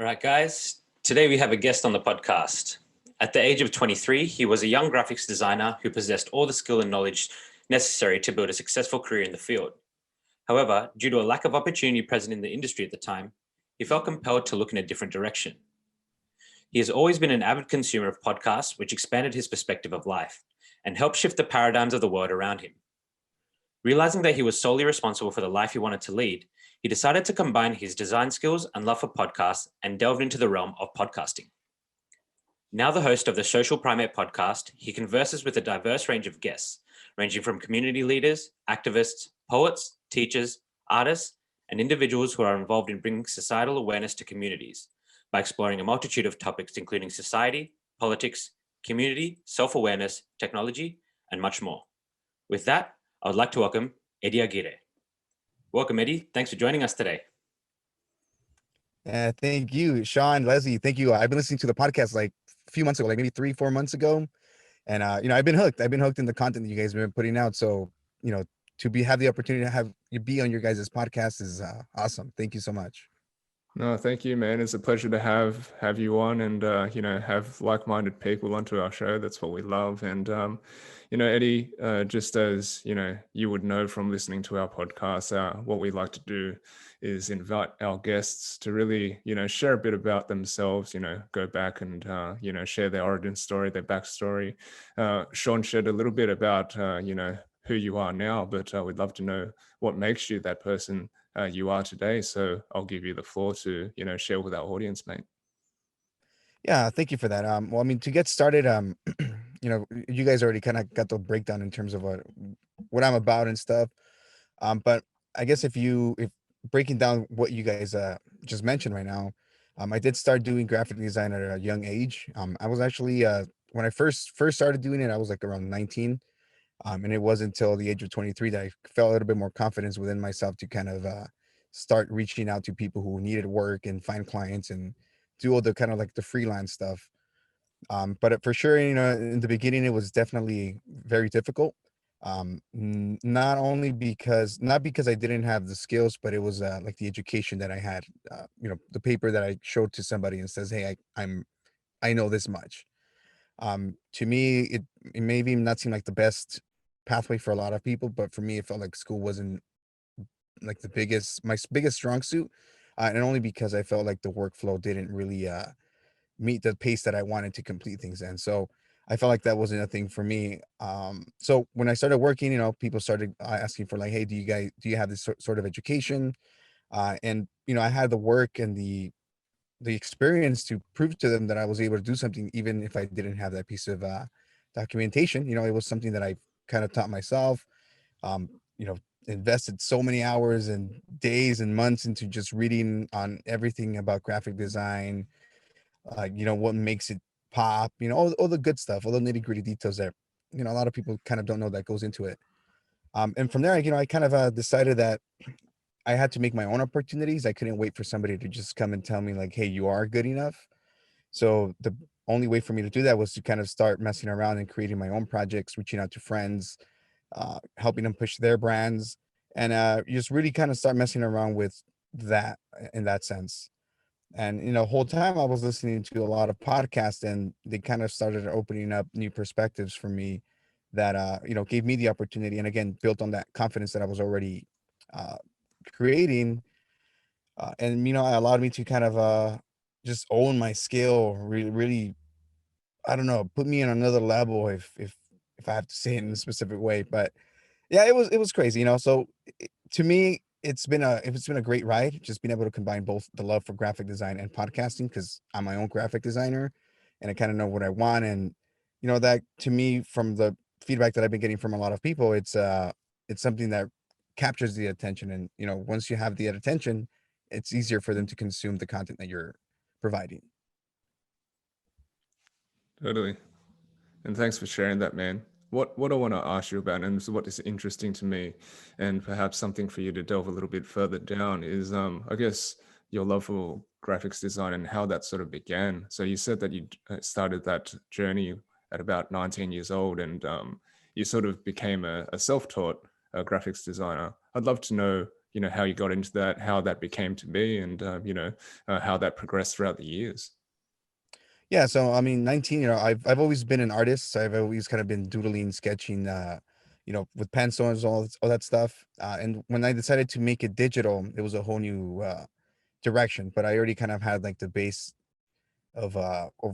All right, guys. Today we have a guest on the podcast. At the age of 23, he was a young graphics designer who possessed all the skill and knowledge necessary to build a successful career in the field. However, due to a lack of opportunity present in the industry at the time, he felt compelled to look in a different direction. He has always been an avid consumer of podcasts, which expanded his perspective of life and helped shift the paradigms of the world around him. Realizing that he was solely responsible for the life he wanted to lead, he decided to combine his design skills and love for podcasts and delved into the realm of podcasting. Now the host of the Social Primate Podcast, he converses with a diverse range of guests, ranging from community leaders, activists, poets, teachers, artists, and individuals who are involved in bringing societal awareness to communities by exploring a multitude of topics including society, politics, community, self-awareness, technology, and much more. With that, I would like to welcome Eddie Aguirre. Welcome, Eddie. Thanks for joining us today. Thank you, Shaun, Leslie. Thank you. I've been listening to the podcast like a few months ago, like maybe 3-4 months ago. And, I've been hooked. I've been hooked in the content that you guys have been putting out. So, have the opportunity to have you be on your guys' podcast is awesome. Thank you so much. No, thank you, man. It's a pleasure to have you on and, have like-minded people onto our show. That's what we love. And, Eddie, just as, you would know from listening to our podcast, what we like to do is invite our guests to really, share a bit about themselves, go back and, share their origin story, their backstory. Shaun shared a little bit about, who you are now, but we'd love to know what makes you that person you are today. So I'll give you the floor to, share with our audience, mate. Yeah, thank you for that. Well, I mean, to get started, you guys already kind of got the breakdown in terms of what I'm about and stuff. But I guess if breaking down what you guys just mentioned right now, I did start doing graphic design at a young age. I was actually when I first started doing it, I was like around 19. And it wasn't until the age of 23 that I felt a little bit more confidence within myself to kind of start reaching out to people who needed work and find clients and do all the kind of like the freelance stuff. But for sure, in the beginning, it was definitely very difficult. Not because I didn't have the skills, but it was like the education that I had. The paper that I showed to somebody and says, "Hey, I know this much." To me, it maybe not seem like the best pathway for a lot of people, but for me, it felt like school wasn't like my biggest strong suit, and only because I felt like the workflow didn't really meet the pace that I wanted to complete things in. So I felt like that wasn't a thing for me. So when I started working, people started asking for like, "Hey, do you have this sort of education?" And I had the work and the experience to prove to them that I was able to do something, even if I didn't have that piece of documentation. It was something that I kind of taught myself. Um, you know, invested so many hours and days and months into just reading on everything about graphic design. What makes it pop. All the good stuff, all the nitty gritty details that a lot of people kind of don't know that goes into it. And from there, I kind of decided that I had to make my own opportunities. I couldn't wait for somebody to just come and tell me like, "Hey, you are good enough." So the only way for me to do that was to kind of start messing around and creating my own projects, reaching out to friends, helping them push their brands, and just really kind of start messing around with that in that sense. And whole time I was listening to a lot of podcasts, and they kind of started opening up new perspectives for me that gave me the opportunity, and again built on that confidence that I was already uh, creating, and allowed me to kind of just own my skill, really, really, I don't know, put me in another level if I have to say it in a specific way. But yeah, it was crazy. So to me, it's been a great ride, just being able to combine both the love for graphic design and podcasting, because I'm my own graphic designer and I kind of know what I want. And that, to me, from the feedback that I've been getting from a lot of people, it's something that captures the attention. And once you have the attention, it's easier for them to consume the content that you're providing. Totally. And thanks for sharing that, man. What I want to ask you about, and what is interesting to me, and perhaps something for you to delve a little bit further down, is I guess your love for graphics design and how that sort of began. So you said that you started that journey at about 19 years old, and you sort of became a self-taught graphics designer. I'd love to know, how you got into that, how that became to be, and how that progressed throughout the years. Yeah, so I mean, 19, I've always been an artist. So I've always kind of been doodling, sketching, with pencils, all that stuff. And when I decided to make it digital, it was a whole new direction. But I already kind of had like the base of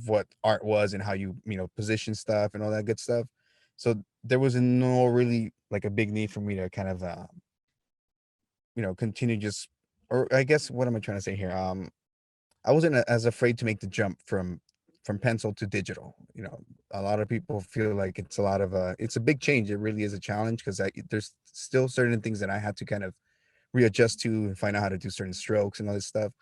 what art was and how you position stuff and all that good stuff. So there was no really like a big need for me to kind of continue just, or I guess what am I trying to say here? I wasn't as afraid to make the jump from pencil to digital. A lot of people feel like it's a lot of it's a big change. It really is a challenge because there's still certain things that I had to kind of readjust to and find out how to do certain strokes and all this stuff.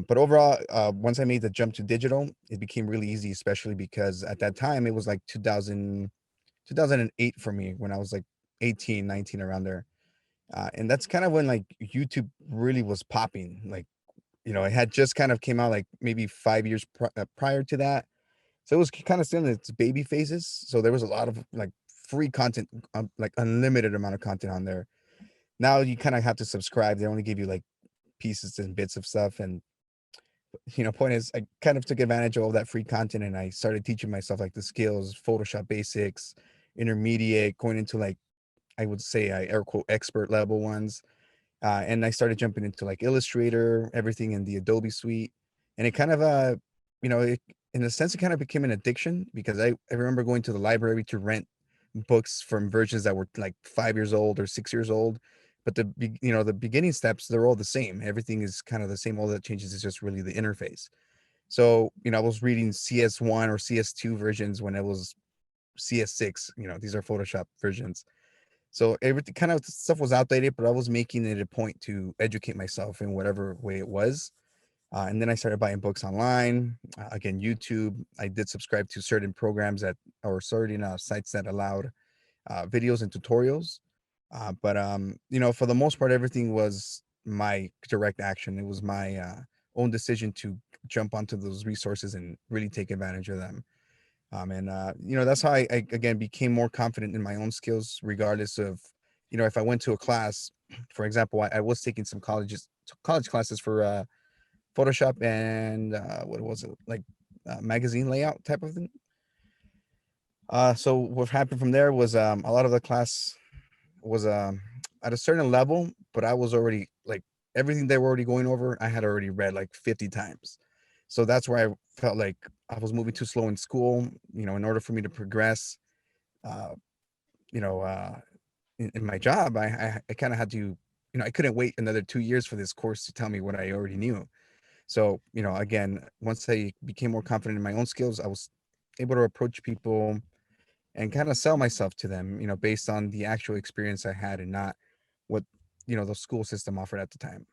But overall, once I made the jump to digital, it became really easy, especially because at that time it was like 2008 for me when I was like 18, 19 around there. And that's kind of when like YouTube really was popping. Like, it had just kind of came out like maybe 5 years prior to that. So it was kind of still in its baby phases. So there was a lot of like free content, like unlimited amount of content on there. Now you kind of have to subscribe. They only give you like pieces and bits of stuff. And, point is, I kind of took advantage of all that free content and I started teaching myself like the skills, Photoshop basics, intermediate, going into like, I would say, air quote, expert level ones. And I started jumping into like Illustrator, everything in the Adobe suite. And it kind of, in a sense, it kind of became an addiction because I remember going to the library to rent books from versions that were like 5 years old or 6 years old. But the beginning steps, they're all the same. Everything is kind of the same. All that changes is just really the interface. So, I was reading CS1 or CS2 versions when it was CS6. These are Photoshop versions. So everything kind of stuff was outdated, but I was making it a point to educate myself in whatever way it was. And then I started buying books online. Again, YouTube. I did subscribe to certain programs or certain sites that allowed videos and tutorials. But for the most part, everything was my direct action. It was my own decision to jump onto those resources and really take advantage of them. And that's how I again became more confident in my own skills, regardless of, if I went to a class, for example, I was taking some college classes for Photoshop and what was it, like magazine layout type of thing. So what happened from there was a lot of the class was at a certain level, but I was already like everything they were already going over, I had already read like 50 times. So that's where I felt like I was moving too slow in school, in order for me to progress, uh, you know, uh, in my job, I kind of had to, I couldn't wait another 2 years for this course to tell me what I already knew. So, again, once I became more confident in my own skills, I was able to approach people and kind of sell myself to them, based on the actual experience I had and not what, the school system offered at the time.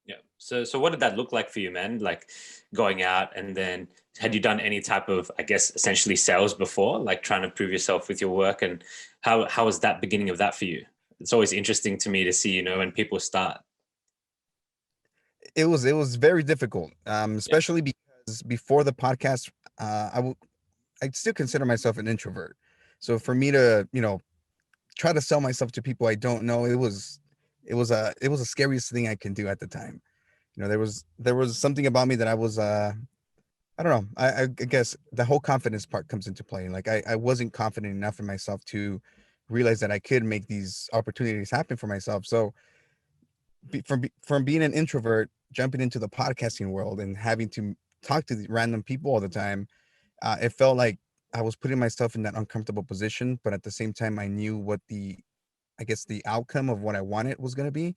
Yeah. So what did that look like for you, man? Like going out, and then had you done any type of, I guess, essentially sales before, like trying to prove yourself with your work? And how was that beginning of that for you? It's always interesting to me to see, when people start. It was very difficult, Yeah. especially because before the podcast, I still consider myself an introvert. So for me to, try to sell myself to people I don't know, it was the scariest thing I can do at the time. There was something about me that I was I don't know. I guess the whole confidence part comes into play. Like I wasn't confident enough in myself to realize that I could make these opportunities happen for myself. So from being an introvert, jumping into the podcasting world and having to talk to the random people all the time, it felt like I was putting myself in that uncomfortable position. But at the same time, I knew what I guess the outcome of what I wanted was going to be.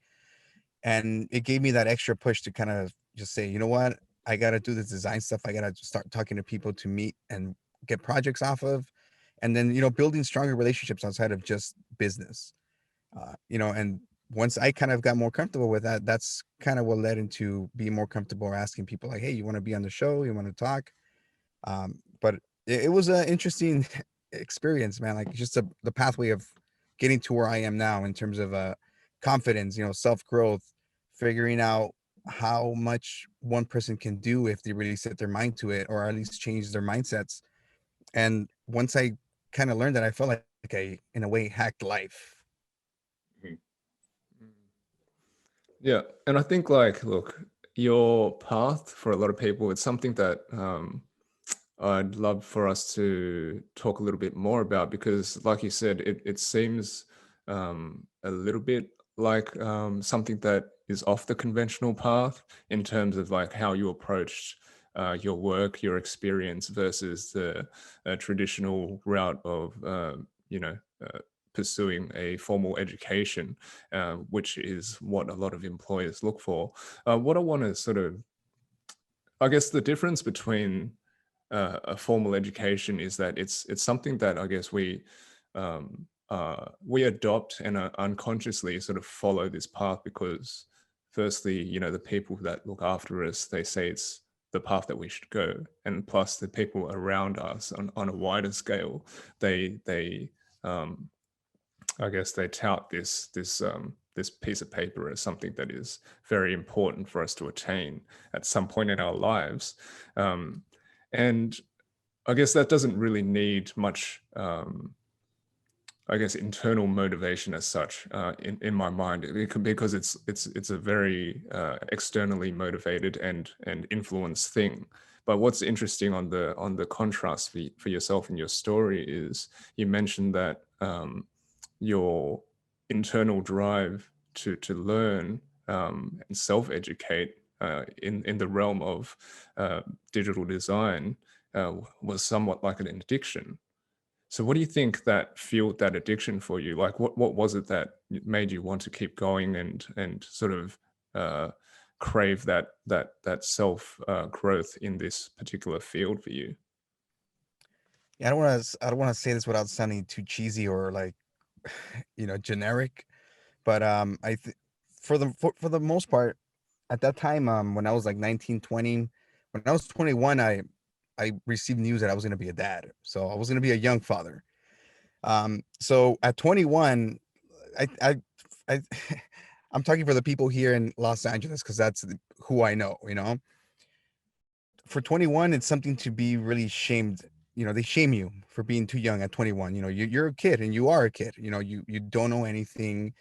And it gave me that extra push to kind of just say, you know what, I got to do this design stuff. I got to start talking to people to meet and get projects off of, and then building stronger relationships outside of just business. And once I kind of got more comfortable with that, that's kind of what led into being more comfortable asking people like, hey, you want to be on the show, you want to talk. But it was an interesting experience, man. Like just the pathway of getting to where I am now in terms of confidence, self growth, figuring out how much one person can do if they really set their mind to it, or at least change their mindsets. And once I kind of learned that, I felt like I, in a way, hacked life. Mhm. Yeah. And I think like, look, your path for a lot of people, it's something that I'd love for us to talk a little bit more about, because like you said, it seems a little bit like something that is off the conventional path in terms of like how you approached your work, your experience versus the traditional route of, you know, pursuing a formal education, which is what a lot of employers look for. What I want to sort of, I guess the difference between a formal education is that it's something that I guess we adopt and unconsciously sort of follow this path because, firstly, you know, the people that look after us, they say it's the path that we should go, and plus the people around us on a wider scale, they I guess they tout this piece of paper as something that is very important for us to attain at some point in our lives. And I guess that doesn't really need much, I guess, internal motivation as such in my mind, because it's a very externally motivated and influenced thing. But what's interesting on the contrast for yourself and your story is you mentioned that your internal drive to learn and self-educate in the realm of digital design was somewhat like an addiction. So what do you think that fueled that addiction for you? Like what was it that made you want to keep going and sort of crave that self growth in this particular field for you? Yeah, I don't want to say this without sounding too cheesy or like, generic, but for the most part, at that time, when I was like 19, 20, when I was 21, I received news that I was going to be a dad. So I was going to be a young father. So at 21, I I I'm talking for the people here in Los Angeles because that's who I know, For 21, it's something to be really shamed. They shame you for being too young at 21. You're a kid and you are a kid. You don't know anything.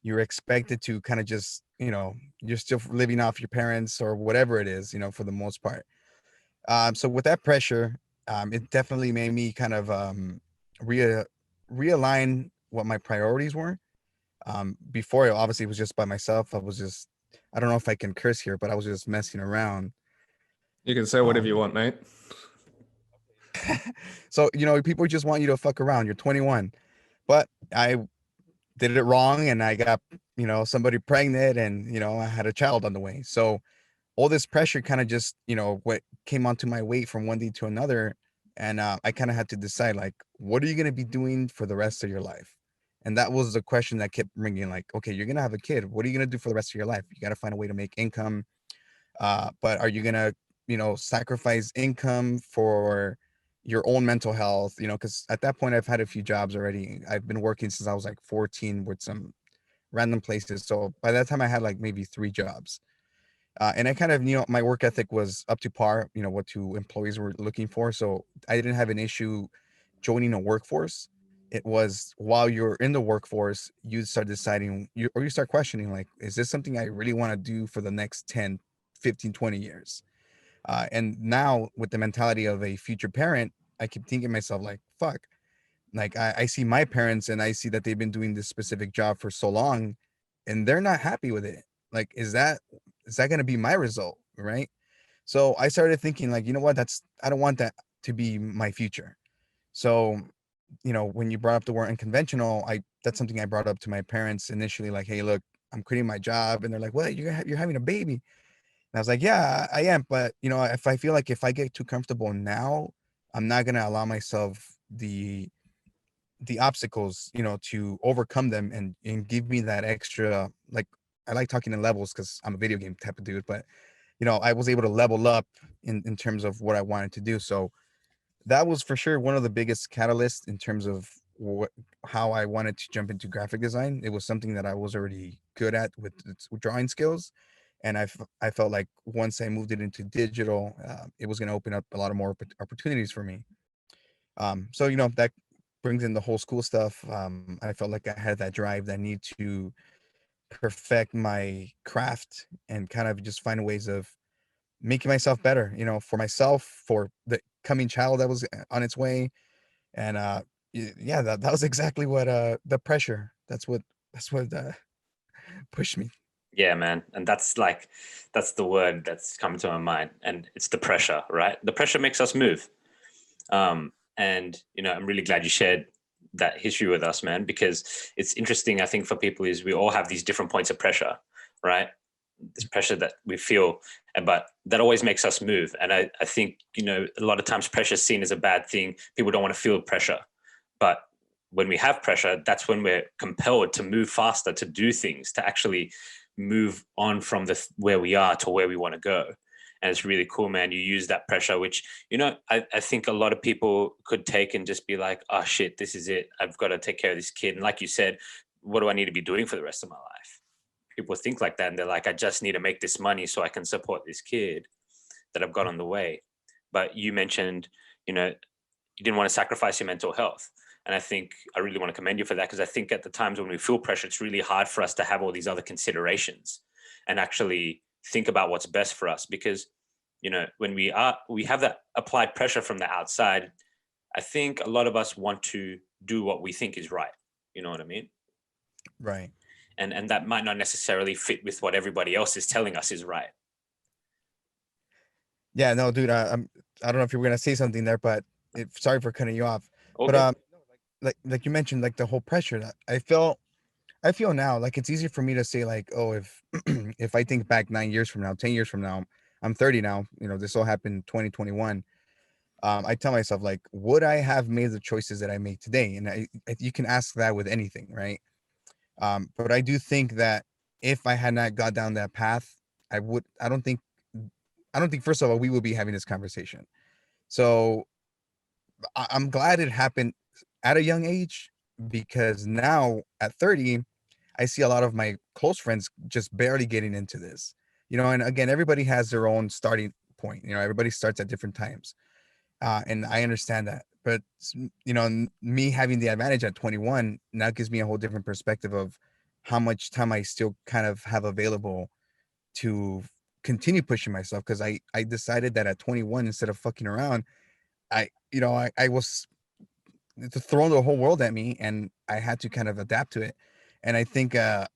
You're expected to kind of just, you're still living off your parents or whatever it is, for the most part. So with that pressure, it definitely made me kind of rea- realign what my priorities were. Before, obviously, it was just by myself. I don't know if I can curse here, but I was just messing around. You can say whatever you Um, want, mate. so, people just want you to fuck around. You're 21. But I did it wrong and I got, somebody pregnant and, I had a child on the way. So all this pressure kind of just, what came onto my weight from one day to another. And I kind of had to decide, like, what are you going to be doing for the rest of your life? And that was the question that kept ringing, like, okay, you're going to have a kid. What are you going to do for the rest of your life? You got to find a way to make income. But are you going to, sacrifice income for your own mental health? Because at that point, I've had a few jobs already. I've been working since I was like 14 with some random places. So by that time, I had like maybe 3 jobs. And I kind of, my work ethic was up to par, what two employees were looking for. So I didn't have an issue joining a workforce. It was while you're in the workforce, you start deciding, you start questioning, like, is this something I really want to do for the next 10, 15, 20 years? And now with the mentality of a future parent, I keep thinking to myself, like, fuck, like I see my parents and I see that they've been doing this specific job for so long and they're not happy with it. Like, is that going to be my result? Right. So I started thinking, like, you know what, I don't want that to be my future. So, when you brought up the word unconventional, that's something I brought up to my parents initially, like, hey, look, I'm quitting my job. And they're like, what, you're having a baby? And I was like, yeah, I am. But, if I feel like if I get too comfortable now, I'm not going to allow myself the obstacles, to overcome them and give me that extra, like, I like talking in levels because I'm a video game type of dude, but I was able to level up in terms of what I wanted to do. So that was for sure one of the biggest catalysts in terms of how I wanted to jump into graphic design. It was something that I was already good at with drawing skills. And I felt like once I moved it into digital, it was going to open up a lot of more opportunities for me. So that brings in the whole school stuff. I felt like I had that drive, that need perfect my craft and kind of just find ways of making myself better, for myself, for the coming child that was on its way. And yeah, that was exactly what the pressure. That's what pushed me. Yeah, man. And that's the word that's come to my mind. And it's the pressure, right? The pressure makes us move. And, I'm really glad you shared that history with us, man, because it's interesting, I think, for people is we all have these different points of pressure, right? This pressure that we feel, but that always makes us move. And I think, a lot of times pressure is seen as a bad thing. People don't want to feel pressure. But when we have pressure, that's when we're compelled to move faster, to do things, to actually move on from where we are to where we want to go. And it's really cool, man. You use that pressure, which, I think a lot of people could take and just be like, oh shit, this is it. I've got to take care of this kid. And like you said, what do I need to be doing for the rest of my life? People think like that. And they're like, I just need to make this money so I can support this kid that I've got on the way. But you mentioned, you didn't want to sacrifice your mental health. And I think I really want to commend you for that, because I think at the times when we feel pressure, it's really hard for us to have all these other considerations and actually think about what's best for us. Because, when we have that applied pressure from the outside, I think a lot of us want to do what we think is right. You know what I mean? Right. And that might not necessarily fit with what everybody else is telling us is right. Yeah, no, dude, I don't know if you were gonna say something there, but sorry for cutting you off. Okay. But like you mentioned, like the whole pressure that I feel now, like it's easier for me to say like, oh, if if I think back 9 years from now, 10 years from now, I'm 30 now. This all happened 2021. I tell myself like, would I have made the choices that I make today? And you can ask that with anything, right? But I do think that if I had not got down that path, I would. I don't think. First of all, we would be having this conversation. So I'm glad it happened at a young age, because now at 30, I see a lot of my close friends just barely getting into this. And again, everybody has their own starting point. Everybody starts at different times. And I understand that. But, me having the advantage at 21 now gives me a whole different perspective of how much time I still kind of have available to continue pushing myself. Because I decided that at 21, instead of fucking around, I was thrown the whole world at me, and I had to kind of adapt to it. And I think I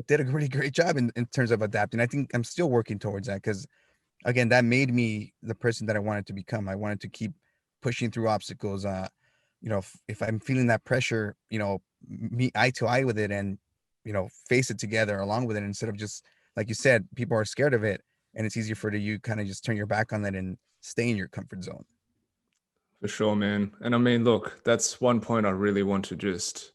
did a really great job in terms of adapting. I think I'm still working towards that, because again, that made me the person that I wanted to become. I wanted to keep pushing through obstacles. If I'm feeling that pressure, meet eye to eye with it, and face it together along with it, instead of just, like you said, people are scared of it, and it's easier for you kind of just turn your back on it and stay in your comfort zone. For sure, man. And I mean, look, that's one point I really want to just,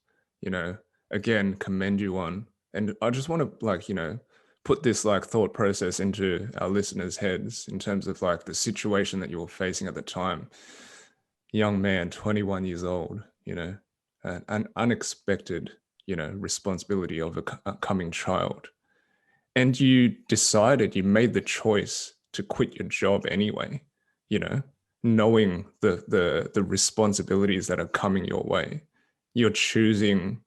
again, commend you on. And I just want to put this like thought process into our listeners' heads in terms of like the situation that you were facing at the time. Young man, 21 years old, an unexpected, responsibility of a coming child. And you made the choice to quit your job anyway, knowing the responsibilities that are coming your way. You're choosing,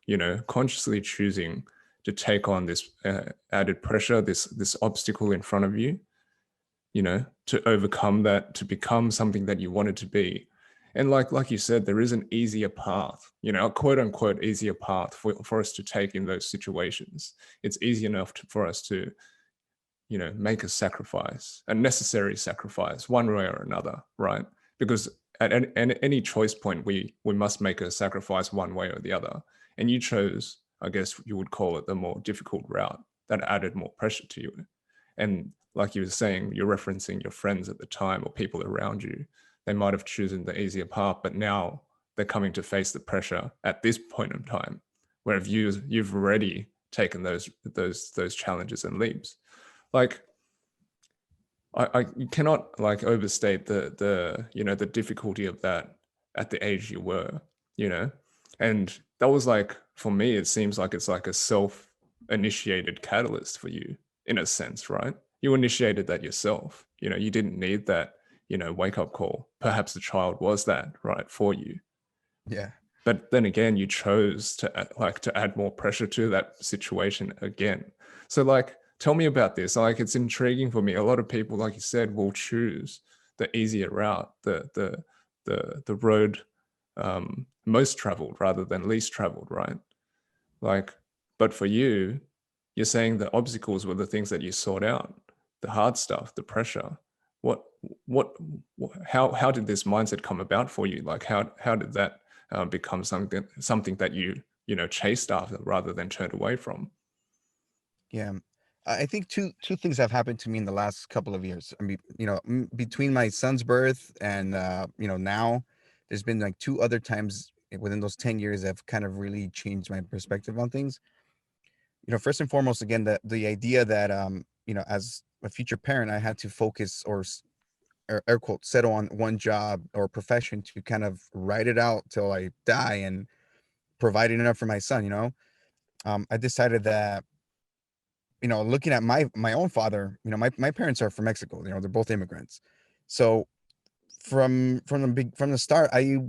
consciously choosing to take on this added pressure, this obstacle in front of you, to overcome that, to become something that you wanted to be. And like you said, there is an easier path, a quote unquote easier path for us to take in those situations. It's easy enough for us to, make a sacrifice, a necessary sacrifice, one way or another, right? Because at any choice point, we must make a sacrifice one way or the other. And you chose, I guess you would call it, the more difficult route that added more pressure to you. And like you were saying, you're referencing your friends at the time or people around you. They might have chosen the easier path, but now they're coming to face the pressure at this point in time, where you've already taken those challenges and leaps. Like, I you cannot like overstate the difficulty of that at the age you were, and that was like, for me, it seems like it's like a self-initiated catalyst for you in a sense, right? You initiated that yourself. You didn't need that, wake up call. Perhaps the child was that, right, for you. Yeah. But then again, you chose to add more pressure to that situation again. So like, tell me about this. Like, it's intriguing for me. A lot of people, like you said, will choose the easier route, the road most traveled rather than least traveled, right? Like, but for you, you're saying the obstacles were the things that you sought out, the hard stuff, the pressure. What, what, how did this mindset come about for you? Like, how did that become something that you chased after rather than turned away from? Yeah. I think two things have happened to me in the last couple of years. I mean, between my son's birth and now, there's been like two other times within those 10 years that have kind of really changed my perspective on things. First and foremost, again, the idea that as a future parent, I had to focus or air quote settle on one job or profession to kind of ride it out till I die and provide enough for my son. I decided that looking at my own father, my parents are from Mexico. They're both immigrants. So from the start, I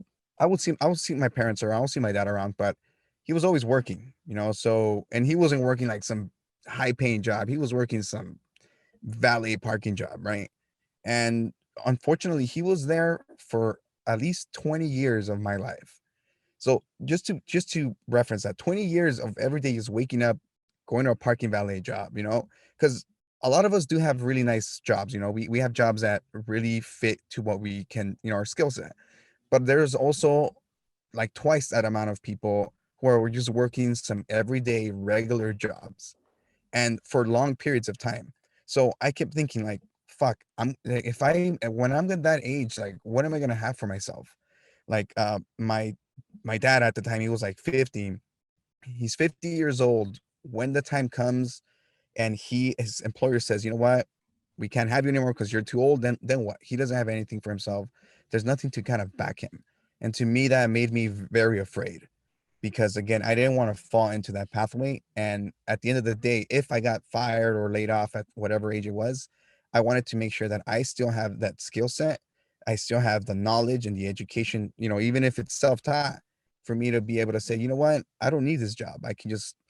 would see my parents around, I would see my dad around, but he was always working. So, and he wasn't working like some high paying job. He was working some valet parking job, right? And unfortunately, he was there for at least 20 years of my life. So just to reference that, 20 years of every day is waking up, going to a parking valet job, because a lot of us do have really nice jobs. We have jobs that really fit to what we can, our skill set. But there's also like twice that amount of people who are just working some everyday regular jobs and for long periods of time. So I kept thinking like, fuck, when I'm at that age, like, what am I gonna have for myself? Like, my dad at the time, he was like 50. He's 50 years old. When the time comes and his employer says, you know what, we can't have you anymore because you're too old, then what? He doesn't have anything for himself. There's nothing to kind of back him. And to me, that made me very afraid because again, I didn't want to fall into that pathway. And at the end of the day, if I got fired or laid off at whatever age it was, I wanted to make sure that I still have that skill set. I still have the knowledge and the education, even if it's self-taught, for me to be able to say, you know what, I don't need this job.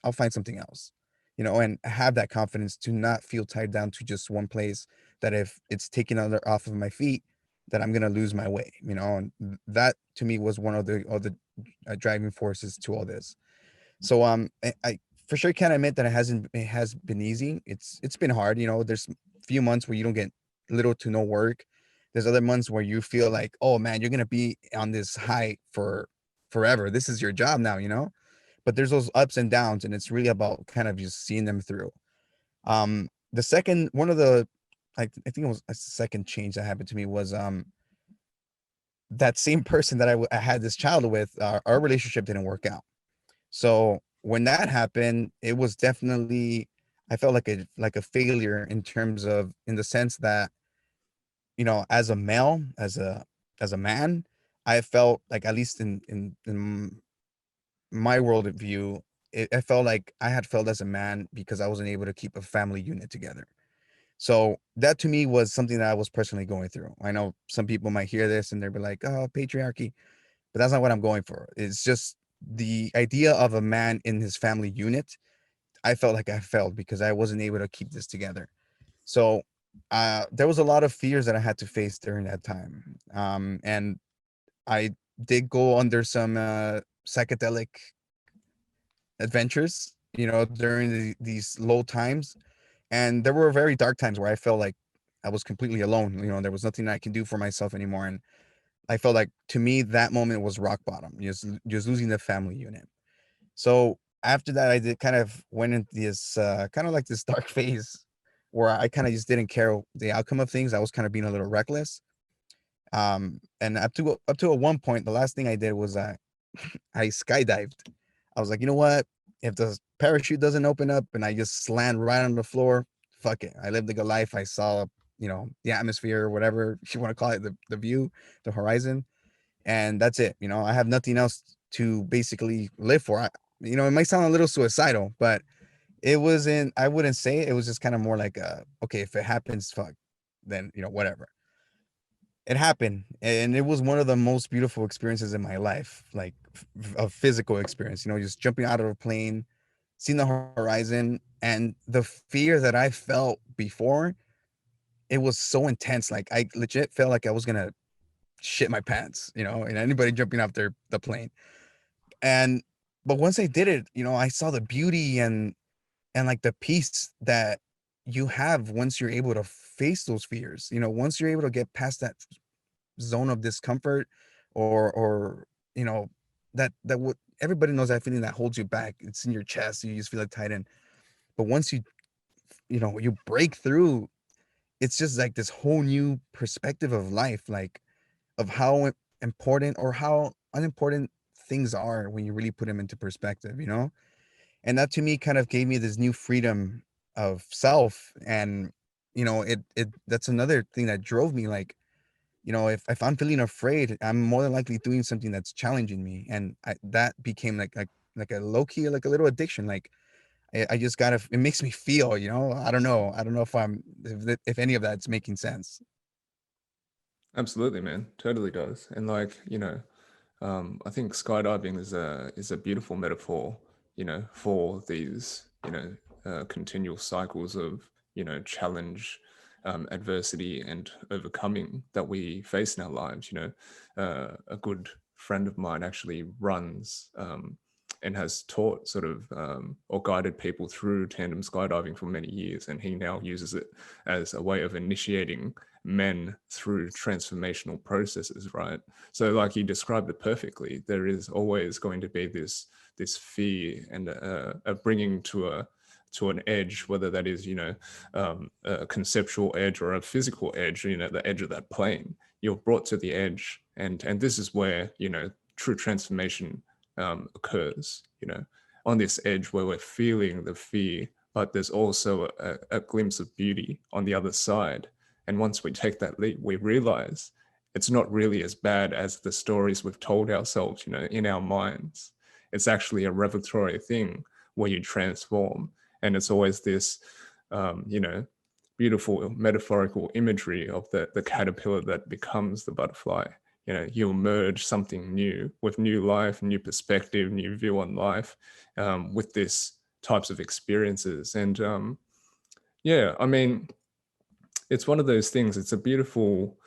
I'll find something else, and have that confidence to not feel tied down to just one place, that if it's taking other off of my feet, that I'm going to lose my way, and that to me was one of the driving forces to all this. So I for sure can't admit that it has been easy. It's been hard. There's few months where you don't get little to no work. There's other months where you feel like, oh man, you're gonna be on this high for forever. This is your job now, but there's those ups and downs, and it's really about kind of just seeing them through. The second one of the I think it was a second change that happened to me was that same person that I had this child with, our relationship didn't work out. So when that happened, it was definitely, I felt like a failure in the sense that, as a male, as a man, I felt like, at least in my world of view, I felt like I had failed as a man because I wasn't able to keep a family unit together. So that to me was something that I was personally going through. I know some people might hear this and they'll be like, oh, patriarchy, but that's not what I'm going for. It's just the idea of a man in his family unit. I felt like I failed because I wasn't able to keep this together. So there was a lot of fears that I had to face during that time. And I did go under some psychedelic adventures, during these low times. And there were very dark times where I felt like I was completely alone. There was nothing I can do for myself anymore. And I felt like, to me, that moment was rock bottom, just losing the family unit. So after that, I did kind of went into this kind of like this dark phase where I kind of just didn't care the outcome of things. I was kind of being a little reckless. And up to a one point, the last thing I did was I skydived. I was like, you know what? If the parachute doesn't open up and I just land right on the floor, fuck it. I lived a good life. I saw, the atmosphere, or whatever you want to call it, the view, the horizon, and that's it. I have nothing else to basically live for. It might sound a little suicidal, but it wasn't. I wouldn't say it. It was just kind of more like, okay, if it happens, fuck, then whatever. it happened, and it was one of the most beautiful experiences in my life, like a physical experience, just jumping out of a plane, seeing the horizon, and the fear that I felt before, it was so intense. Like I legit felt like I was gonna shit my pants, and anybody jumping off the plane. And but once I did it, I saw the beauty and like the peace that you have once you're able to face those fears. Once you're able to get past that zone of discomfort, or that what everybody knows, that feeling that holds you back. It's in your chest. You just feel it tighten. But once you break through, it's just like this whole new perspective of life, like of how important or how unimportant things are when you really put them into perspective. And that to me kind of gave me this new freedom of self. And it that's another thing that drove me, like, if I'm feeling afraid, I'm more than likely doing something that's challenging me. And that became like a low key, like a little addiction. Like I just gotta, it makes me feel, I don't know if any of that's making sense. Absolutely, man. Totally does. And like, I think skydiving is a beautiful metaphor, for these, continual cycles of, challenge, adversity, and overcoming that we face in our lives. A good friend of mine actually runs, and has taught sort of, or guided people through tandem skydiving for many years, and he now uses it as a way of initiating men through transformational processes, right? So like you described it perfectly, there is always going to be this fear and a bringing to an edge, whether that is a conceptual edge or a physical edge, the edge of that plane. You're brought to the edge, and this is where true transformation occurs, on this edge where we're feeling the fear, but there's also a glimpse of beauty on the other side. And once we take that leap, we realize it's not really as bad as the stories we've told ourselves, in our minds. It's actually a revelatory thing where you transform. And it's always this, beautiful metaphorical imagery of the caterpillar that becomes the butterfly. You emerge something new with new life, new perspective, new view on life, with this types of experiences. And yeah, I mean, it's one of those things. It's a beautiful,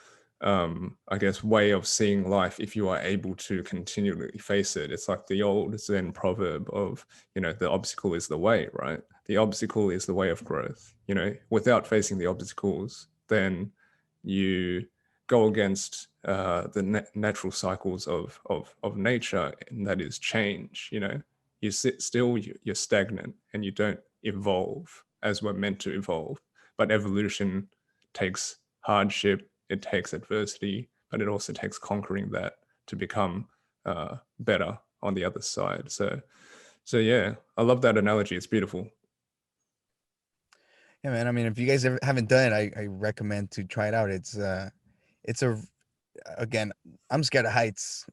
I guess, way of seeing life if you are able to continually face it. It's like the old Zen proverb of, the obstacle is the way, right? The obstacle is the way of growth. Without facing the obstacles, then you go against the natural cycles of nature, and that is change. You sit still, you're stagnant, and you don't evolve as we're meant to evolve. But evolution takes hardship, it takes adversity, but it also takes conquering that to become better on the other side. So yeah, I love that analogy. It's beautiful. Yeah, man. I mean, if you guys ever haven't done it, I recommend to try it out. It's a again, I'm scared of heights.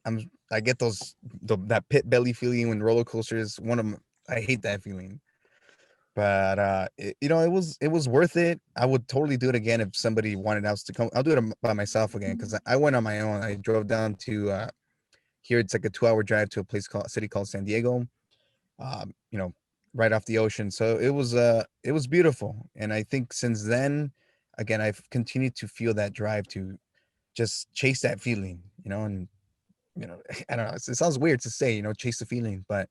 I get that pit belly feeling when roller coasters. I hate that feeling. But it was worth it. I would totally do it again if somebody wanted else to come. I'll do it by myself again, because I went on my own. I drove down to here. It's like a 2-hour drive to a city called San Diego. Um, you know, right off the ocean. So it was beautiful. And I think since then, again, I've continued to feel that drive to just chase that feeling. And I don't know. It sounds weird to say, chase the feeling, but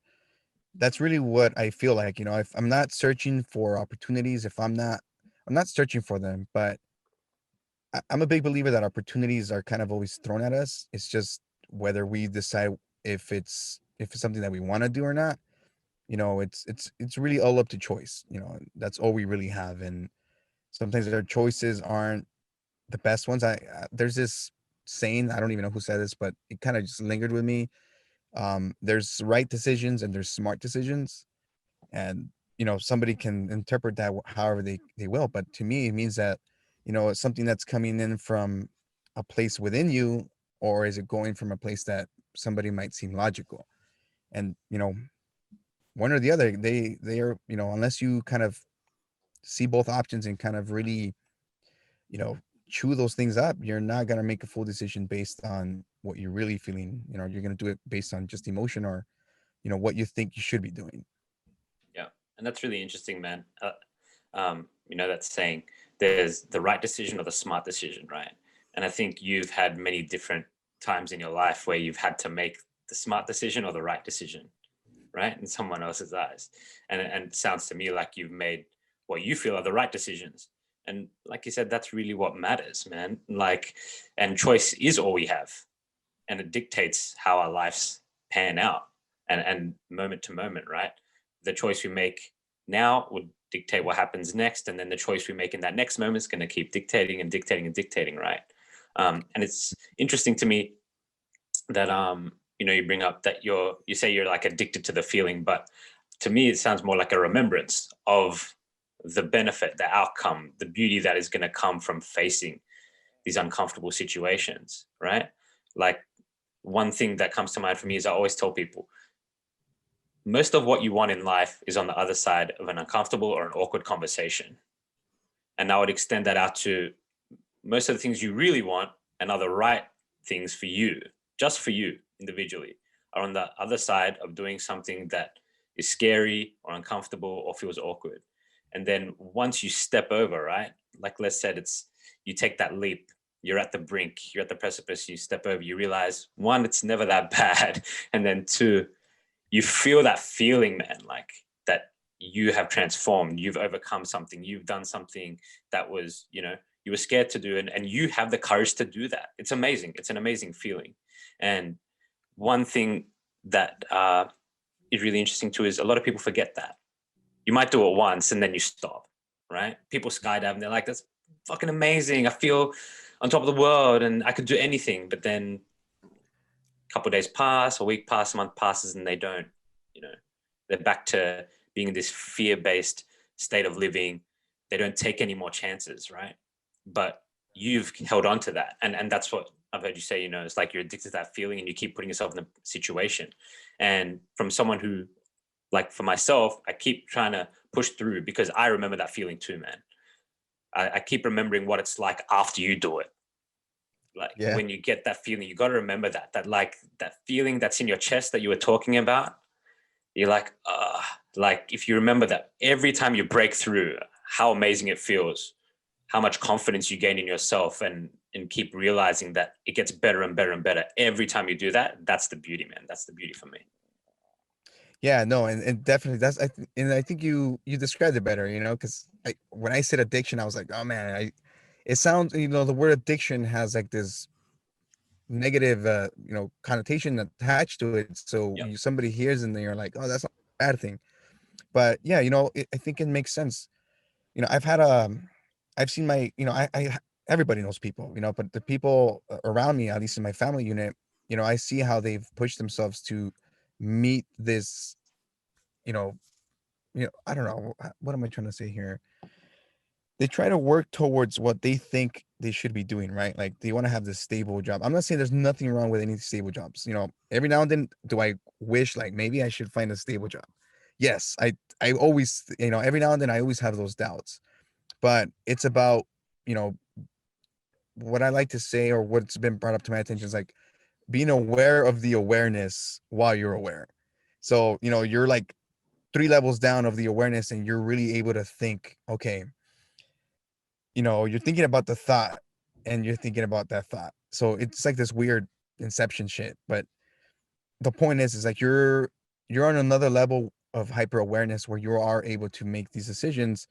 that's really what I feel like. If I'm not searching for opportunities, if I'm not searching for them. But I'm a big believer that opportunities are kind of always thrown at us. It's just whether we decide if it's something that we want to do or not. It's really all up to choice. That's all we really have. And sometimes our choices aren't the best ones. There's this saying, I don't even know who said this, but it kind of just lingered with me. There's right decisions and there's smart decisions. And somebody can interpret that however they will. But to me, it means that it's something that's coming in from a place within you, or is it going from a place that somebody might seem logical. And one or the other, they are, unless you kind of see both options and kind of really, you know chew those things up, you're not going to make a full decision based on what you're really feeling. You're going to do it based on just emotion or, what you think you should be doing. Yeah. And that's really interesting, man. That saying, there's the right decision or the smart decision, right? And I think you've had many different times in your life where you've had to make the smart decision or the right decision, right? In someone else's eyes. And it sounds to me like you've made what you feel are the right decisions. And like you said, that's really what matters, man. And choice is all we have. And it dictates how our lives pan out and moment to moment, right? The choice we make now would dictate what happens next. And then the choice we make in that next moment is going to keep dictating and dictating and dictating, right? And it's interesting to me that, you bring up that you say you're like addicted to the feeling, but to me, it sounds more like a remembrance of the benefit, the outcome, the beauty that is going to come from facing these uncomfortable situations, right? Like, one thing that comes to mind for me is I always tell people, most of what you want in life is on the other side of an uncomfortable or an awkward conversation. And I would extend that out to most of the things you really want and are the right things for you, just for you individually, are on the other side of doing something that is scary or uncomfortable or feels awkward. And then once you step over, right? Like Les said, you take that leap, you're at the brink, you're at the precipice, you step over, you realize, one, it's never that bad. And then two, you feel that feeling, man, like that you have transformed, you've overcome something, you've done something that was, you were scared to do, and you have the courage to do that. It's amazing. It's an amazing feeling. And one thing that is really interesting too is a lot of people forget that. You might do it once and then you stop, right? People skydive and they're like, that's fucking amazing. I feel on top of the world and I could do anything. But then a couple of days pass, a week passes, a month passes, and they don't, they're back to being in this fear-based state of living. They don't take any more chances, right? But you've held on to that. And that's what I've heard you say, it's like you're addicted to that feeling and you keep putting yourself in a situation. And from someone who, like for myself, I keep trying to push through because I remember that feeling too, man. I keep remembering what it's like after you do it. Like when you get that feeling, you got to remember that like that feeling that's in your chest that you were talking about. You're like if you remember that every time you break through, how amazing it feels, how much confidence you gain in yourself, and keep realizing that it gets better and better and better every time you do that. That's the beauty, man. That's the beauty for me. Yeah, no, and definitely I think you described it better, because when I said addiction, I was like, oh man, it sounds, the word addiction has like this negative, connotation attached to it. So somebody hears and they're like, oh, that's not a bad thing. But yeah, I think it makes sense. I've seen my, everybody knows people, but the people around me, at least in my family unit, I see how they've pushed themselves to meet this, I don't know, what am I trying to say here? They try to work towards what they think they should be doing, right? Like they want to have this stable job. I'm not saying there's nothing wrong with any stable jobs. Every now and then, do I wish like maybe I should find a stable job? Yes, I always, every now and then I always have those doubts. But it's about, what I like to say, or what's been brought up to my attention, is like being aware of the awareness while you're aware. So, you're like 3 levels down of the awareness and you're really able to think, okay, you're thinking about the thought and you're thinking about that thought. So it's like this weird inception shit. But the point is like you're on another level of hyper awareness where you are able to make these decisions.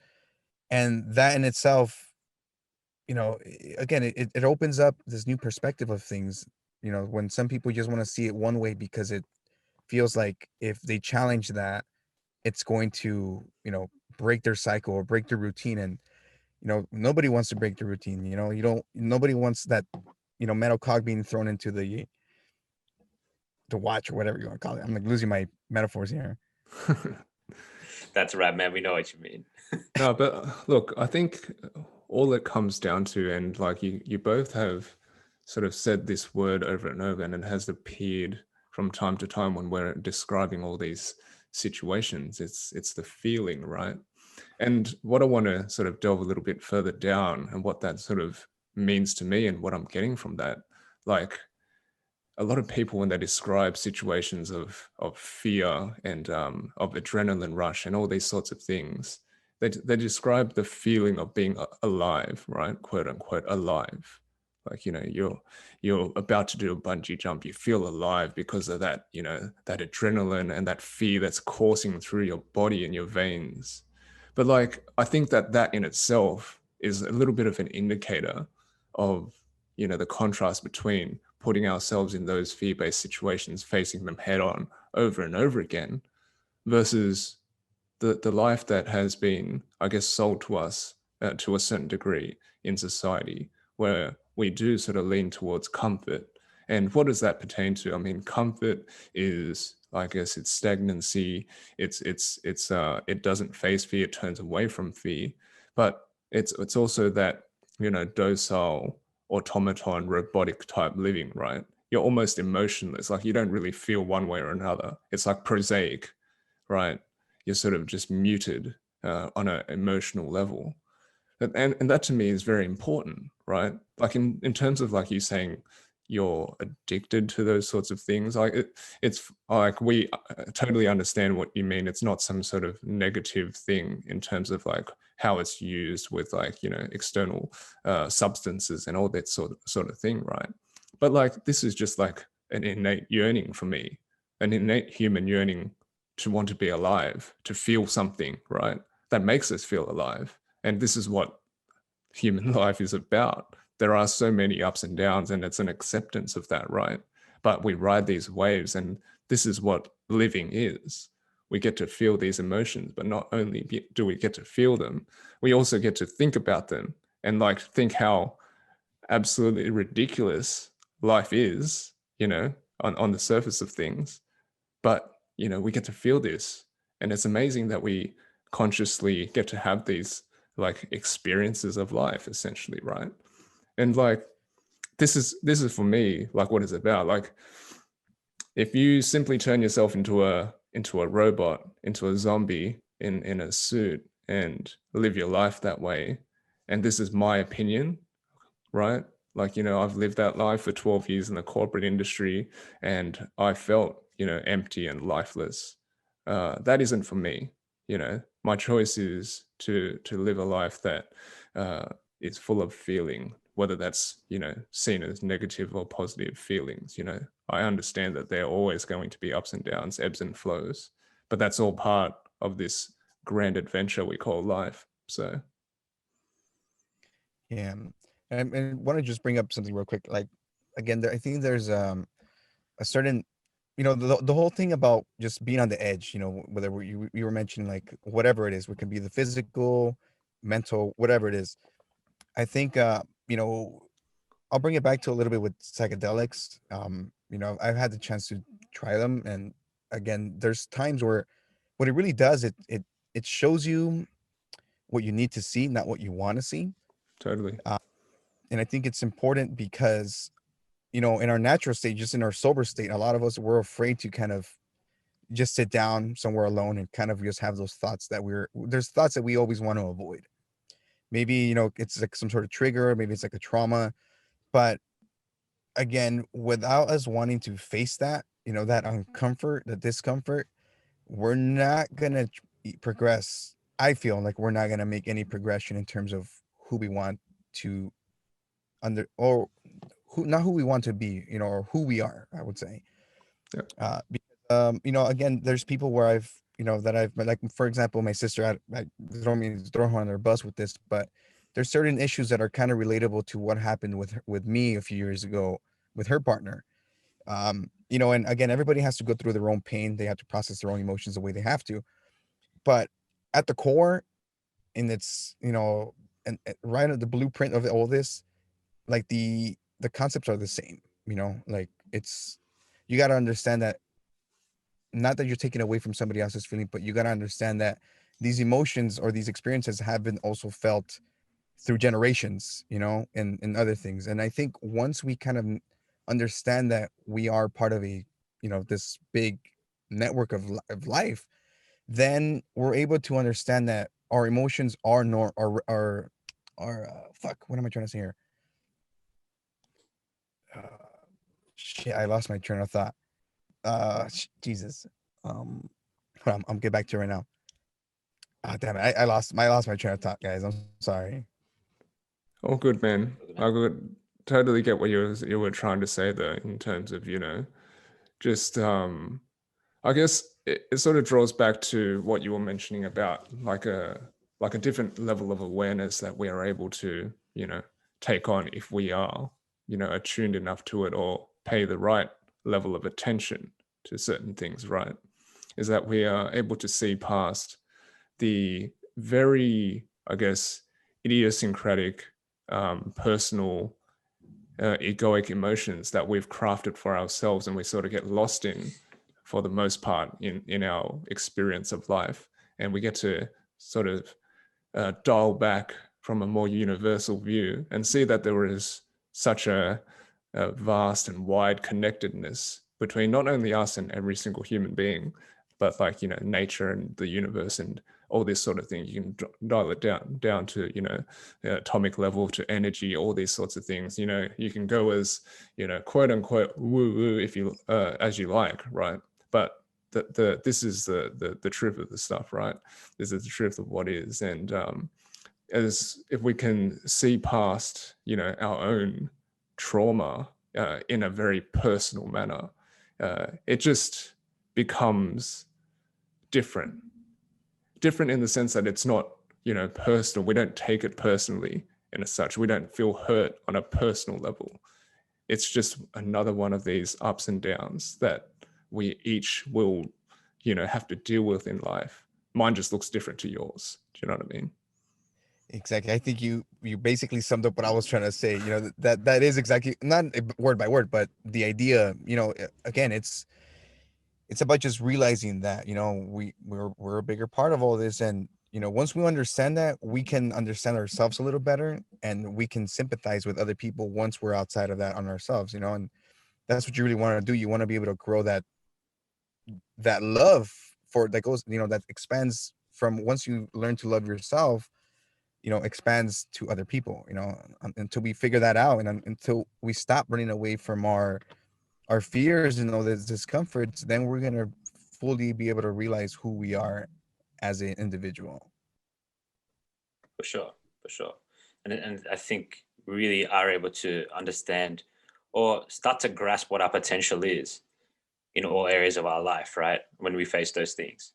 And that in itself, again, it opens up this new perspective of things, when some people just want to see it one way because it feels like if they challenge that, it's going to, break their cycle or break their routine. And nobody wants to break the routine. Nobody wants that, metal cog being thrown into the watch or whatever you want to call it. I'm like losing my metaphors here. That's right, man. We know what you mean. No, but look, I think all it comes down to, and like you both have sort of said this word over and over, and it has appeared from time to time when we're describing all these situations. It's the feeling, right? And what I want to sort of delve a little bit further down and what that sort of means to me and what I'm getting from that. Like, a lot of people, when they describe situations of fear and of adrenaline rush and all these sorts of things, they describe the feeling of being alive, right? Quote unquote alive. Like, you know, you're about to do a bungee jump, you feel alive because of that, you know, that adrenaline and that fear that's coursing through your body and your veins. But like, I think that in itself is a little bit of an indicator of, you know, the contrast between putting ourselves in those fear-based situations, facing them head on over and over again, versus the life that has been, I guess, sold to us to a certain degree in society, where we do sort of lean towards comfort. And what does that pertain to? I mean, comfort is, I guess, it's stagnancy. It doesn't face fear, it turns away from fear. But it's also that, you know, docile, automaton, robotic type living, right? You're almost emotionless. Like, you don't really feel one way or another. It's like prosaic, right? You're sort of just muted on an emotional level. And that to me is very important, right? Like, in terms of, like, you saying you're addicted to those sorts of things, like it's like, we totally understand what you mean. It's not some sort of negative thing in terms of like how it's used with, like, you know, external substances and all that sort of thing, right? But like, this is just like an innate yearning for me, an innate human yearning to want to be alive, to feel something, right? That makes us feel alive. And this is what human life is about. There are so many ups and downs, and it's an acceptance of that, right? But we ride these waves, and this is what living is. We get to feel these emotions, but not only do we get to feel them, we also get to think about them and like think how absolutely ridiculous life is, you know, on the surface of things. But, you know, we get to feel this, and it's amazing that we consciously get to have these like experiences of life, essentially, right? And like, this is for me like what it's about. Like, if you simply turn yourself into a robot, into a zombie in a suit, and live your life that way, and this is my opinion, right? Like, you know, I've lived that life for 12 years in the corporate industry, and I felt, you know, empty and lifeless. That isn't for me. You know, my choice is to live a life that is full of feeling, whether that's, you know, seen as negative or positive feelings. You know, I understand that there are always going to be ups and downs, ebbs and flows, but that's all part of this grand adventure we call life. So Yeah, and want to just bring up something real quick. Like, again, I think there's a certain, you know, the whole thing about just being on the edge. You know, whether you were mentioning like whatever it is, it can be the physical, mental, whatever it is. I think you know, I'll bring it back to a little bit with psychedelics. You know, I've had the chance to try them, and again, there's times where what it really does, it shows you what you need to see, not what you want to see. totally. Uh, and I think it's important because, you know, in our natural state, just in our sober state, a lot of us, we're afraid to kind of just sit down somewhere alone and kind of just have those thoughts that there's thoughts that we always want to avoid. Maybe, you know, it's like some sort of trigger, maybe it's like a trauma, but again, without us wanting to face that, you know, that uncomfort, the discomfort, we're not gonna progress. I feel like we're not gonna make any progression in terms of who we want to or who, not who we want to be, you know, or who we are, I would say. Yeah. Because, you know, again, there's people where I've, you know, that I've met, like, for example, my sister, I don't mean to throw her on their bus with this, but there's certain issues that are kind of relatable to what happened with me a few years ago with her partner. You know, and again, everybody has to go through their own pain. They have to process their own emotions the way they have to. But at the core, and it's, you know, and right at the blueprint of all this, like the concepts are the same. You know, like, it's, you got to understand that, not that you're taking away from somebody else's feeling, but you got to understand that these emotions or these experiences have been also felt through generations, you know, and other things. And I think once we kind of understand that we are part of a, you know, this big network of life, then we're able to understand that our emotions are fuck, what am I trying to say here? uh, shit, I lost my train of thought. Jesus. Hold on, I'm get back to it right now. Ah, damn it, I lost my train of thought, guys. I'm sorry. All good, man. Good, I could totally get what you were trying to say there in terms of, just I guess it sort of draws back to what you were mentioning about like a different level of awareness that we are able to, take on if we are, attuned enough to it or pay the right level of attention to certain things, right? Is that we are able to see past the very, I guess, idiosyncratic, personal, egoic emotions that we've crafted for ourselves and we sort of get lost in for the most part in our experience of life. And we get to sort of dial back from a more universal view and see that there is such a vast and wide connectedness between not only us and every single human being, but like, nature and the universe and all this sort of thing. You can dial it down to, atomic level, to energy, all these sorts of things. You can go as, quote unquote woo woo if you as you like, right? But this is the truth of the stuff, right? This is the truth of what is. And as if we can see past, our own trauma in a very personal manner, it just becomes different in the sense that it's not, personal. We don't take it personally and as such. We don't feel hurt on a personal level. It's just another one of these ups and downs that we each will, have to deal with in life. Mine just looks different to yours. Do you know what I mean? Exactly. I think you basically summed up what I was trying to say. That is exactly, not word by word, but the idea. Again, it's about just realizing that we're a bigger part of all this, and once we understand that, we can understand ourselves a little better, and we can sympathize with other people once we're outside of that on ourselves. And that's what you really want to do. You want to be able to grow that love for that goes, that expands from once you learn to love yourself, expands to other people, until we figure that out, and until we stop running away from our fears and all these discomforts, then we're going to fully be able to realize who we are as an individual. For sure. And I think we really are able to understand or start to grasp what our potential is in all areas of our life, right? When we face those things.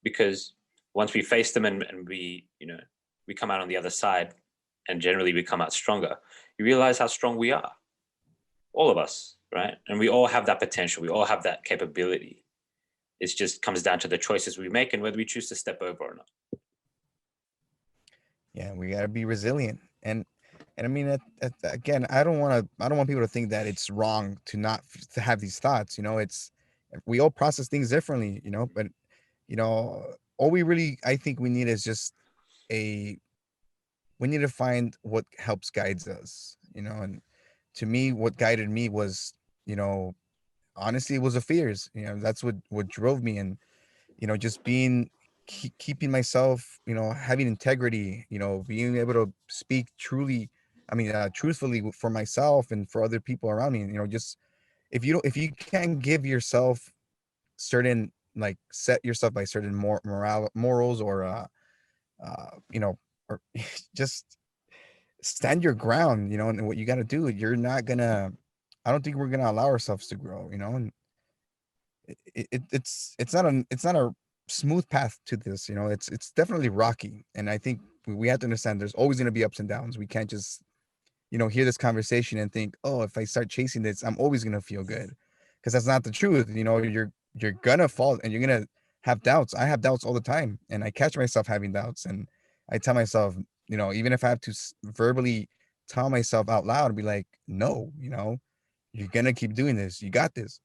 Because once we face them and we, we come out on the other side, and generally we come out stronger, you realize how strong we are. All of us, right? And we all have that potential. We all have that capability. It just comes down to the choices we make and whether we choose to step over or not. Yeah, we got to be resilient. And I mean, again, I don't want people to think that it's wrong to not to have these thoughts. We all process things differently, but all we really, I think we need is just we need to find what helps guides us, and to me, what guided me was, honestly, it was the fears. That's what drove me, and just keeping myself, having integrity, being able to speak truly, truthfully for myself and for other people around me. Just if you can't give yourself certain, like, set yourself by certain morals, or or just stand your ground, and what you got to do, you're not gonna, I don't think we're gonna allow ourselves to grow, and it's not a smooth path to this. It's definitely rocky, and I think we have to understand there's always going to be ups and downs. We can't just hear this conversation and think, oh, if I start chasing this, I'm always going to feel good, because that's not the truth. You're gonna fall, and you're gonna have doubts. I have doubts all the time, and I catch myself having doubts, and I tell myself, even if I have to verbally tell myself out loud, be like, no, you're gonna keep doing this, you got this.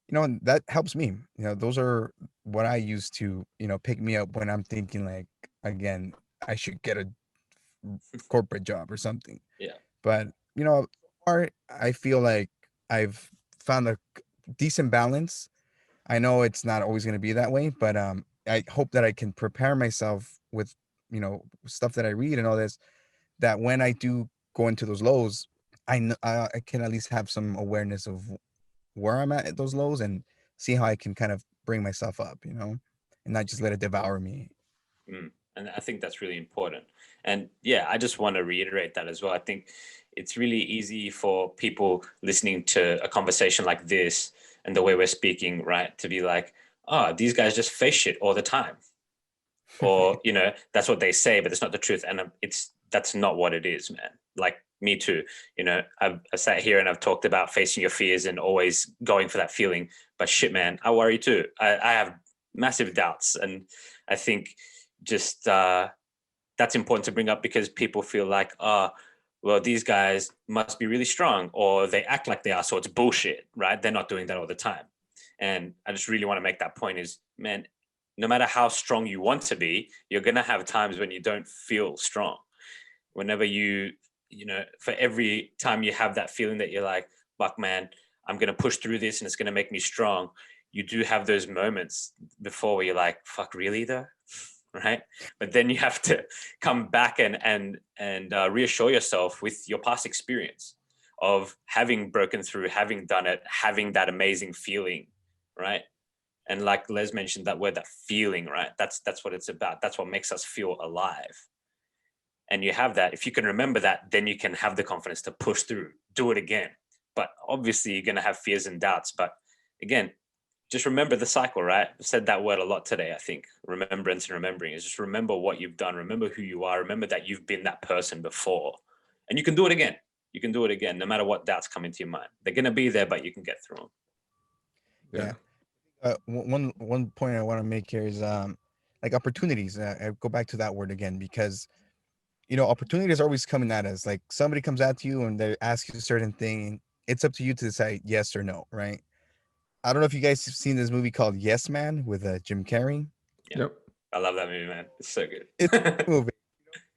And that helps me. Those are what I use to, pick me up when I'm thinking, like, again, I should get a corporate job or something. Yeah. But, so far, I feel like I've found a decent balance. I know it's not always going to be that way, but I hope that I can prepare myself with, stuff that I read and all this, that when I do go into those lows, I can at least have some awareness of where I'm at those lows and see how I can kind of bring myself up, and not just let it devour me. And I think that's really important. And yeah, I just want to reiterate that as well. I think it's really easy for people listening to a conversation like this and the way we're speaking, right, to be like, oh, these guys just face shit all the time. Or, that's what they say, but it's not the truth. And that's not what it is, man. Like me too. I've sat here and I've talked about facing your fears and always going for that feeling. But shit, man, I worry too. I have massive doubts. And I think just that's important to bring up because people feel like, well, these guys must be really strong or they act like they are. So it's bullshit, right? They're not doing that all the time. And I just really want to make that point is, man, no matter how strong you want to be, you're going to have times when you don't feel strong. Whenever for every time you have that feeling that you're like, fuck, man, I'm going to push through this and it's going to make me strong. You do have those moments before where you're like, fuck, really though? Right? But then you have to come back and reassure yourself with your past experience of having broken through, having done it, having that amazing feeling, right? And like Les mentioned, that word, that feeling, right? That's what it's about. That's what makes us feel alive. And you have that. If you can remember that, then you can have the confidence to push through, do it again. But obviously you're going to have fears and doubts. But again, just remember the cycle, right? I've said that word a lot today, I think. Remembrance and remembering is just remember what you've done. Remember who you are. Remember that you've been that person before. And you can do it again. You can do it again, no matter what doubts come into your mind. They're going to be there, but you can get through them. Yeah. One point I want to make here is like opportunities. I go back to that word again because opportunities are always coming at us. Like somebody comes at you and they ask you a certain thing. It's up to you to decide yes or no, right? I don't know if you guys have seen this movie called Yes Man with Jim Carrey. Yeah. Yep. I love that movie, man. It's so good. It's a movie.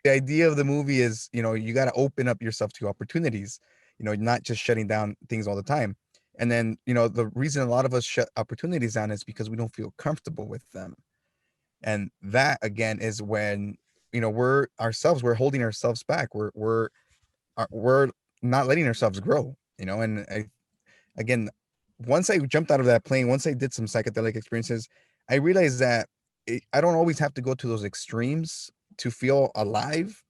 The idea of the movie is, you got to open up yourself to opportunities, not just shutting down things all the time. And then, the reason a lot of us shut opportunities down is because we don't feel comfortable with them. And that again is when, we're holding ourselves back. We're not letting ourselves grow, and again, once I jumped out of that plane, once I did some psychedelic experiences, I realized that I don't always have to go to those extremes to feel alive.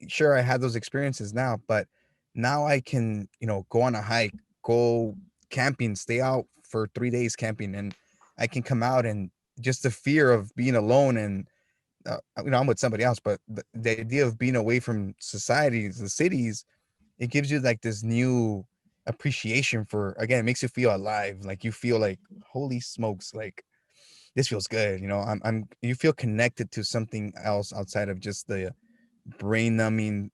Sure, I had those experiences now, but now I can, go on a hike, go camping, stay out for 3 days camping, and I can come out and just the fear of being alone and, I'm with somebody else, but the idea of being away from society, the cities, it gives you like this new appreciation for, again, it makes you feel alive. Like you feel like, holy smokes, like this feels good. You feel connected to something else outside of just the brain numbing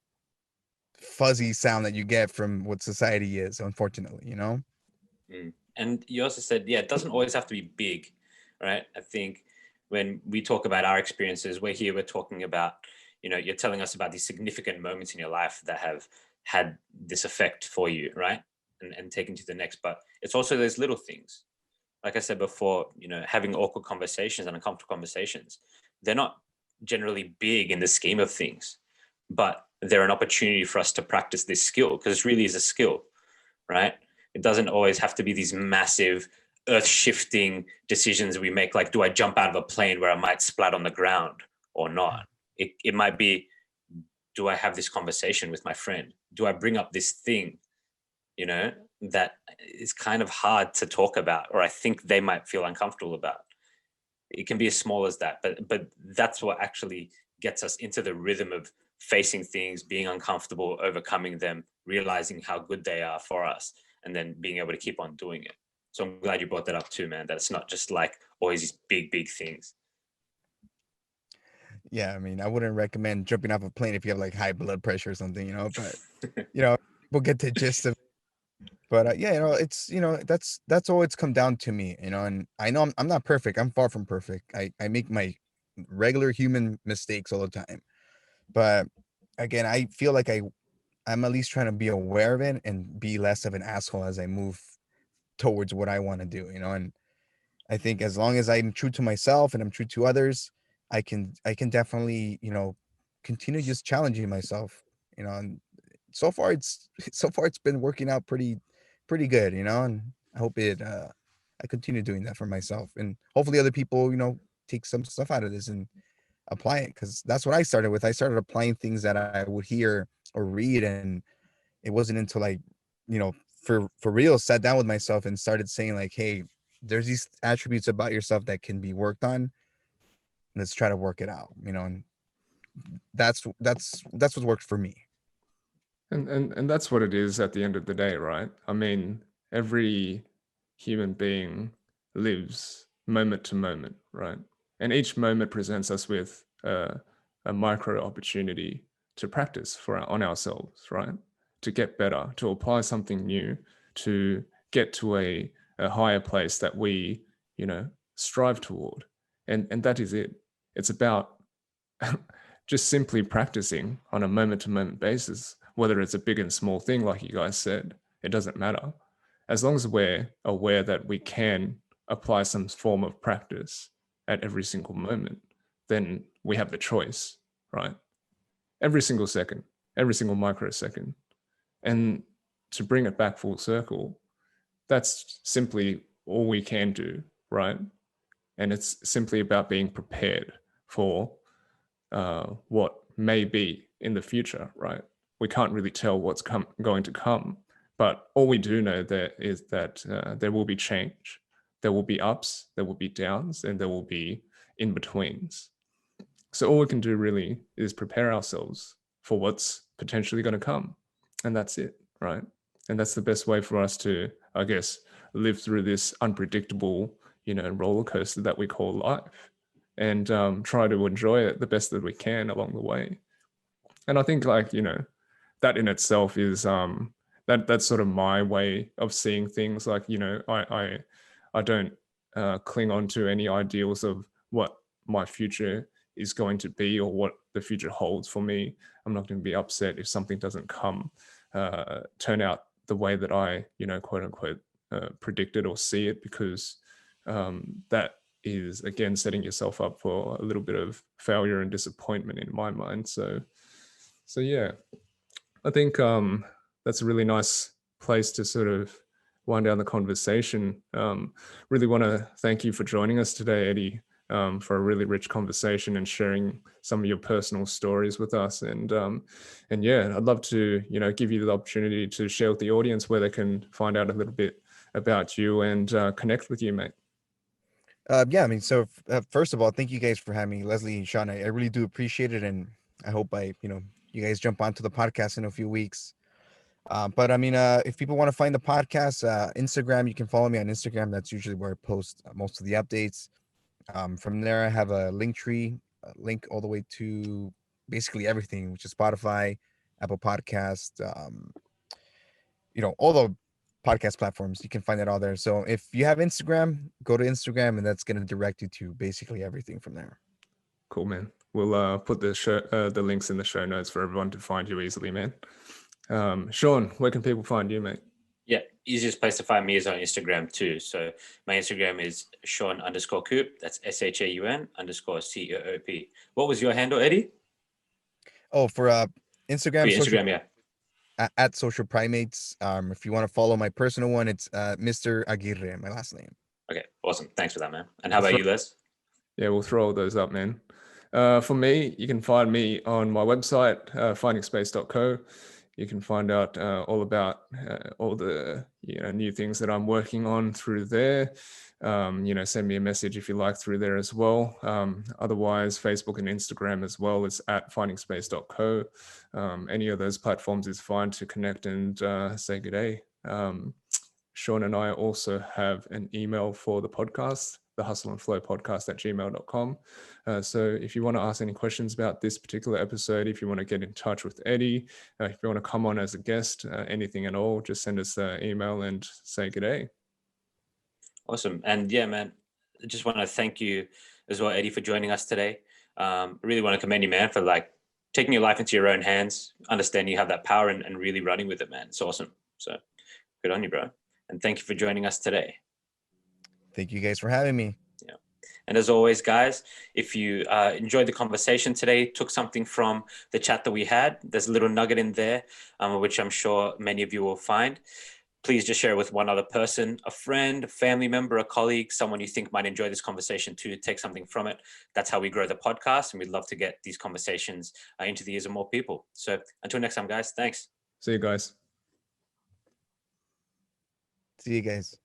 fuzzy sound that you get from what society is, unfortunately. And you also said, it doesn't always have to be big, right? I think when we talk about our experiences, we're talking about, you're telling us about these significant moments in your life that have had this effect for you, right? And taken to the next, but it's also those little things. Like I said before, having awkward conversations and uncomfortable conversations, they're not generally big in the scheme of things, but they're an opportunity for us to practice this skill because it really is a skill, right? It doesn't always have to be these massive earth-shifting decisions we make, like, do I jump out of a plane where I might splat on the ground or not? It might be, do I have this conversation with my friend? Do I bring up this thing, that is kind of hard to talk about, or I think they might feel uncomfortable about? It can be as small as that, but that's what actually gets us into the rhythm of facing things, being uncomfortable, overcoming them, realizing how good they are for us, and then being able to keep on doing it. So I'm glad you brought that up too, man, that it's not just like always these big things. Yeah, I mean, I wouldn't recommend jumping off a plane if you have like high blood pressure or something, but we'll get the gist of it. But it's, that's all it's come down to me, and I know I'm not perfect. I'm far from perfect. I make my regular human mistakes all the time. But again, I feel like I'm at least trying to be aware of it and be less of an asshole as I move towards what I want to do, and I think as long as I'm true to myself and I'm true to others, I can definitely, continue just challenging myself, and so far it's been working out pretty good, you know, and I hope I continue doing that for myself, and hopefully other people, you know, take some stuff out of this and apply it, because that's what I started with. I started applying things that I would hear or read, and it wasn't until I, you know, for real, sat down with myself and started saying like, hey, there's these attributes about yourself that can be worked on. Let's try to work it out, you know, and that's what worked for me. And that's what it is at the end of the day, right? I mean, every human being lives moment to moment, right? And each moment presents us with a micro opportunity to practice on ourselves, right? To get better, to apply something new, to get to a higher place that we, you know, strive toward. And that is it. It's about just simply practicing on a moment to moment basis, whether it's a big and small thing, like you guys said, it doesn't matter. As long as we're aware that we can apply some form of practice at every single moment, then we have the choice, right? Every single second, every single microsecond. And to bring it back full circle, that's simply all we can do, right? And it's simply about being prepared for what may be in the future, right? We can't really tell what's going to come, but all we do know that is that there will be change. There will be ups, there will be downs, and there will be in-betweens. So all we can do really is prepare ourselves for what's potentially going to come. And that's it, right? And that's the best way for us to, I guess, live through this unpredictable, you know, roller coaster that we call life, and try to enjoy it the best that we can along the way. And I think, like, you know, that in itself is that's sort of my way of seeing things. Like, you know, I don't cling on to any ideals of what my future is going to be or what the future holds for me. I'm not going to be upset if something doesn't turn out the way that I, you know, quote unquote, predicted or see it, because that is, again, setting yourself up for a little bit of failure and disappointment in my mind. So yeah, I think that's a really nice place to sort of wind down the conversation. Really want to thank you for joining us today, Eddie, for a really rich conversation and sharing some of your personal stories with us. And yeah, I'd love to, you know, give you the opportunity to share with the audience where they can find out a little bit about you and connect with you, mate. Yeah, I mean, so first of all, thank you guys for having me, Leslie and Shaun. I really do appreciate it, and I hope you guys jump onto the podcast in a few weeks. But I mean, if people want to find the podcast, Instagram, you can follow me on Instagram. That's usually where I post most of the updates. From there, I have a link tree, link all the way to basically everything, which is Spotify, Apple Podcast, all the podcast platforms. You can find it all there. So if you have Instagram, go to Instagram, and that's going to direct you to basically everything from there. Cool, man. We'll put the links in the show notes for everyone to find you easily, man. Shaun, where can people find you, mate? Yeah, easiest place to find me is on Instagram too. So my Instagram is Shaun_Coop. That's SHAUN_COOP. What was your handle, Eddie? Oh, for Instagram, Instagram, yeah. At Social Primates. If you want to follow my personal one, it's Mr. Aguirre, my last name. Okay, awesome. Thanks for that, man. And how about you, Les? Yeah, we'll throw all those up, man. For me, you can find me on my website, findingspace.co. You can find out all about all the new things that I'm working on through there. Send me a message if you like through there as well. Otherwise, Facebook and Instagram as well is at findingspace.co. Any of those platforms is fine to connect and say good day. Shaun and I also have an email for the podcast, the Hustle and Flow podcast at gmail.com. So if you want to ask any questions about this particular episode, if you want to get in touch with Eddie, if you want to come on as a guest, anything at all, just send us an email and say good day. Awesome. And yeah, man, I just want to thank you as well, Eddie, for joining us today. I really want to commend you, man, for like taking your life into your own hands, understanding you have that power and really running with it, man. It's awesome. So good on you, bro. And thank you for joining us today. Thank you guys for having me. Yeah. And as always, guys, if you enjoyed the conversation today, took something from the chat that we had, there's a little nugget in there, which I'm sure many of you will find. Please just share it with one other person, a friend, a family member, a colleague, someone you think might enjoy this conversation to take something from it. That's how we grow the podcast. And we'd love to get these conversations into the ears of more people. So until next time, guys, thanks. See you guys. See you guys.